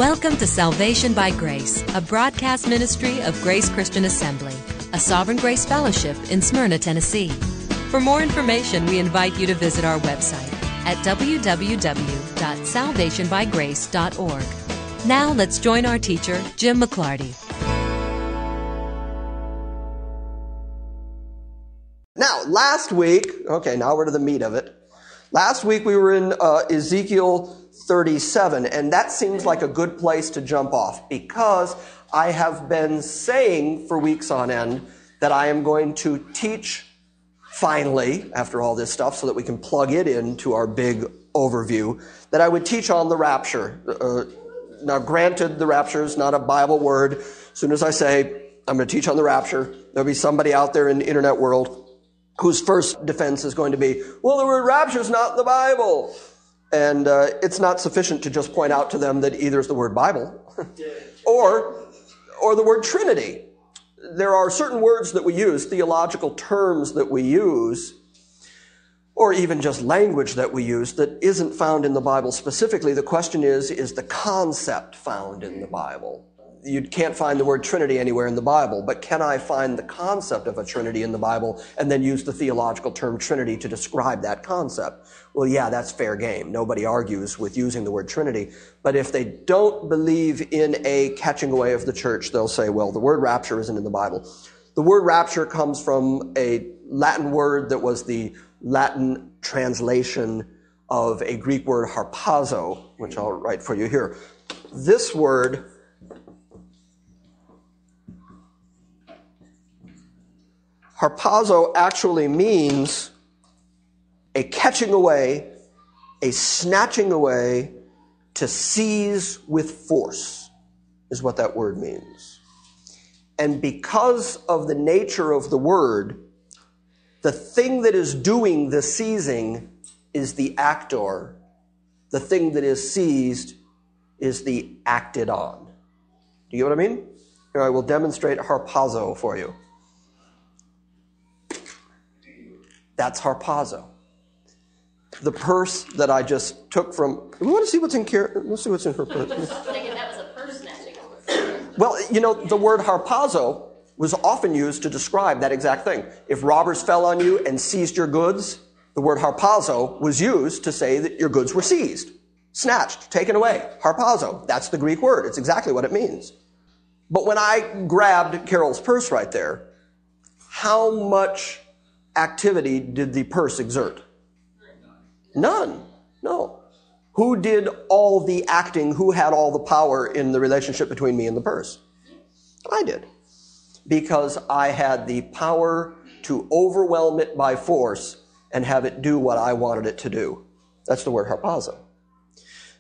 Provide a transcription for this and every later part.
Welcome to Salvation by Grace, a broadcast ministry of Grace Christian Assembly, a Sovereign Grace Fellowship in Smyrna, Tennessee. For more information, we invite you to visit our website at www.salvationbygrace.org. Now let's join our teacher, Jim McClarty. Now, last week, now we're to the meat of it. Last week we were in Ezekiel 37, and that seems like a good place to jump off because I have been saying for weeks on end that I am going to teach finally, after all this stuff, so that we can plug it into our big overview, that I would teach on the rapture. Now, granted, the rapture is not a Bible word. As soon as I say I'm going to teach on the rapture, there'll be somebody out there in the internet world whose first defense is going to be, well, the word rapture is not in the Bible. And it's not sufficient to just point out to them that either is the word Bible or the word Trinity. There are certain words that we use, theological terms that we use, or even just language that we use that isn't found in the Bible specifically. The question is the concept found in the Bible? You can't find the word Trinity anywhere in the Bible, but can I find the concept of a Trinity in the Bible and then use the theological term Trinity to describe that concept? Well, yeah, that's fair game. Nobody argues with using the word Trinity. But if they don't believe in a catching away of the church, they'll say, well, the word rapture isn't in the Bible. The word rapture comes from a Latin word that was the Latin translation of a Greek word harpazo, which I'll write for you here. This word harpazo actually means a catching away, a snatching away, to seize with force, is what that word means. And because of the nature of the word, the thing that is doing the seizing is the actor. The thing that is seized is the acted on. Do you get what I mean? Here, I will demonstrate harpazo for you. That's harpazo. The purse that I just took from... We want to see what's in Let's see what's in her purse. That was a purse snatching. Well, the word harpazo was often used to describe that exact thing. If robbers fell on you and seized your goods, the word harpazo was used to say that your goods were seized, snatched, taken away. Harpazo. That's the Greek word. It's exactly what it means. But when I grabbed Carol's purse right there, how much activity did the purse exert? None. No. Who did all the acting? Who had all the power in the relationship between me and the purse? I did. Because I had the power to overwhelm it by force and have it do what I wanted it to do. That's the word harpazo.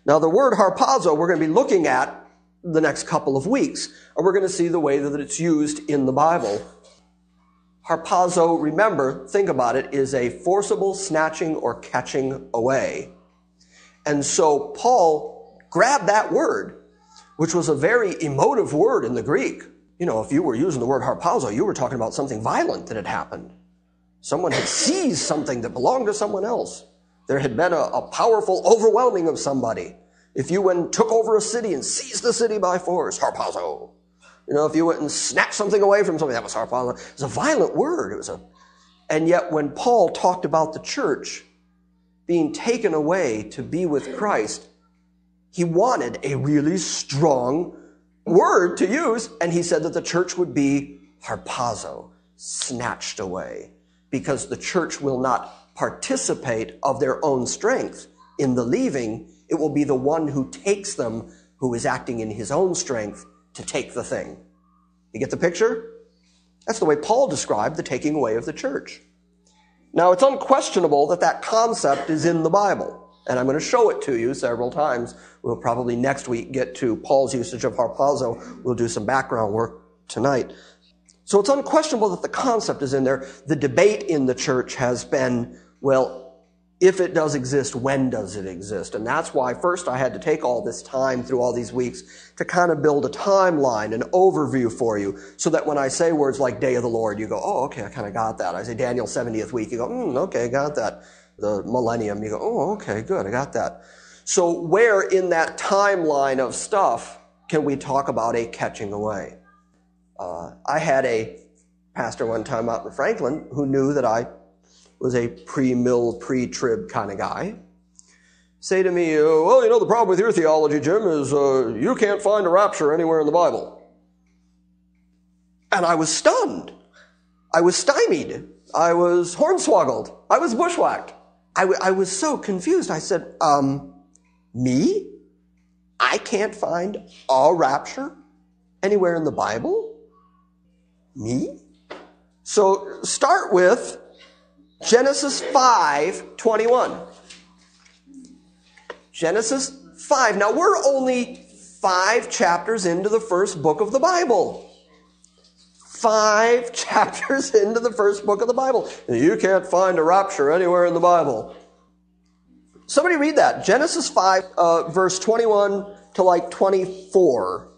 Now, the word harpazo we're going to be looking at the next couple of weeks, and we're going to see the way that it's used in the Bible. Harpazo, remember, think about it, is a forcible snatching or catching away. And so Paul grabbed that word, which was a very emotive word in the Greek. If you were using the word harpazo, you were talking about something violent that had happened. Someone had seized something that belonged to someone else. There had been a powerful overwhelming of somebody. If you went and took over a city and seized the city by force, harpazo. If you went and snatched something away from somebody, that was harpazo. It was a violent word. And yet when Paul talked about the church being taken away to be with Christ, he wanted a really strong word to use, and he said that the church would be harpazo, snatched away, because the church will not participate of their own strength in the leaving. It will be the one who takes them who is acting in his own strength to take the thing. You get the picture? That's the way Paul described the taking away of the church. Now, it's unquestionable that that concept is in the Bible, and I'm going to show it to you several times. We'll probably next week get to Paul's usage of harpazo. We'll do some background work tonight. So it's unquestionable that the concept is in there. The debate in the church has been, well, if it does exist, when does it exist? And that's why first I had to take all this time through all these weeks to kind of build a timeline, an overview for you, so that when I say words like Day of the Lord, you go, oh, okay, I kind of got that. I say Daniel's 70th week, you go, okay, I got that. The millennium, you go, oh, okay, good, I got that. So where in that timeline of stuff can we talk about a catching away? I had a pastor one time out in Franklin who knew that I was a pre-mill, pre-trib kind of guy, say to me, well, you know, the problem with your theology, Jim, is you can't find a rapture anywhere in the Bible. And I was stunned. I was stymied. I was hornswoggled. I was bushwhacked. I was so confused. I said, me? I can't find a rapture anywhere in the Bible? Me? So start with Genesis 5:21. Genesis 5. Now we're only 5 chapters into the first book of the Bible. 5 chapters into the first book of the Bible. You can't find a rapture anywhere in the Bible. Somebody read that. Genesis 5, verse 21 to like 24.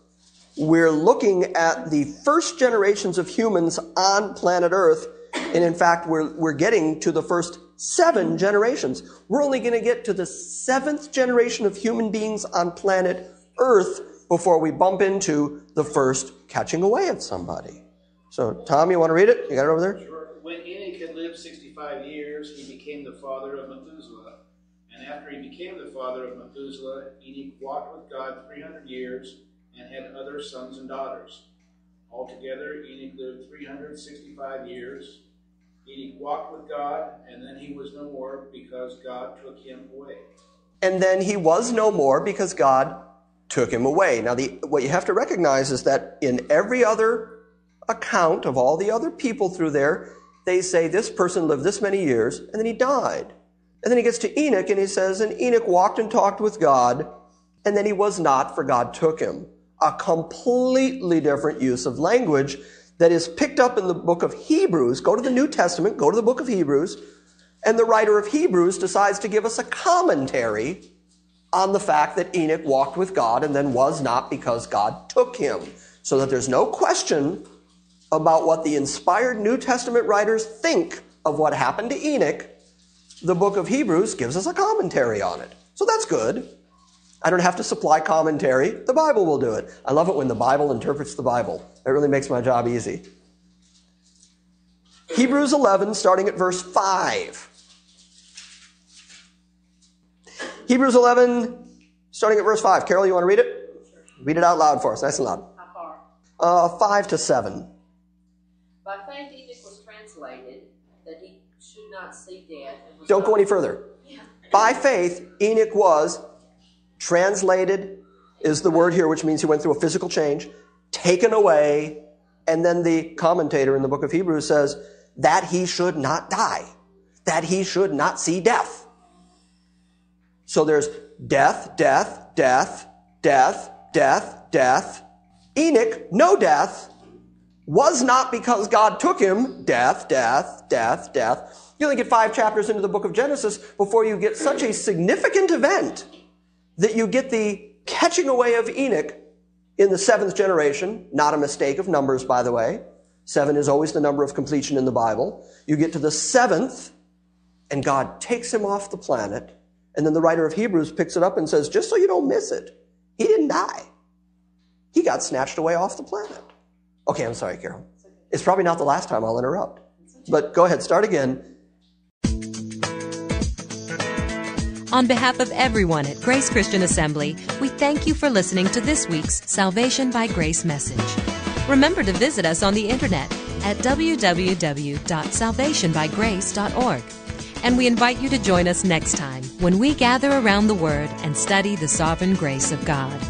We're looking at the first generations of humans on planet Earth. And in fact, we're getting to the first 7 generations. We're only going to get to the 7th generation of human beings on planet Earth before we bump into the first catching away of somebody. So, Tom, you want to read it? You got it over there? Sure. When Enoch had lived 65 years, he became the father of Methuselah. And after he became the father of Methuselah, Enoch walked with God 300 years and had other sons and daughters. Altogether, Enoch lived 365 years. Enoch walked with God, and then he was no more because God took him away. And then he was no more because God took him away. Now, what you have to recognize is that in every other account of all the other people through there, they say this person lived this many years, and then he died. And then he gets to Enoch, and he says, and Enoch walked and talked with God, and then he was not, for God took him. A completely different use of language that is picked up in the book of Hebrews. Go to the New Testament, go to the book of Hebrews, and the writer of Hebrews decides to give us a commentary on the fact that Enoch walked with God and then was not because God took him. So that there's no question about what the inspired New Testament writers think of what happened to Enoch. The book of Hebrews gives us a commentary on it. So that's good. I don't have to supply commentary. The Bible will do it. I love it when the Bible interprets the Bible. That really makes my job easy. Hebrews 11, starting at verse 5. Hebrews 11, starting at verse 5. Carol, you want to read it? Read it out loud for us, nice and loud. How far? 5 to 7. By faith Enoch was translated, that he should not see death. And Don't go any further. Yeah. By faith, Enoch was translated, is the word here, which means he went through a physical change, taken away, and then the commentator in the book of Hebrews says that he should not die, that he should not see death. So there's death, death, death, death, death, death. Enoch, no death, was not because God took him, death, death, death, death. You only get 5 chapters into the book of Genesis before you get such a significant event that you get the catching away of Enoch in the 7th generation. Not a mistake of numbers, by the way. 7 is always the number of completion in the Bible. You get to the 7th, and God takes him off the planet. And then the writer of Hebrews picks it up and says, just so you don't miss it, he didn't die. He got snatched away off the planet. Okay, I'm sorry, Carol. It's probably not the last time I'll interrupt. But go ahead, start again. On behalf of everyone at Grace Christian Assembly, we thank you for listening to this week's Salvation by Grace message. Remember to visit us on the internet at www.salvationbygrace.org. And we invite you to join us next time when we gather around the Word and study the sovereign grace of God.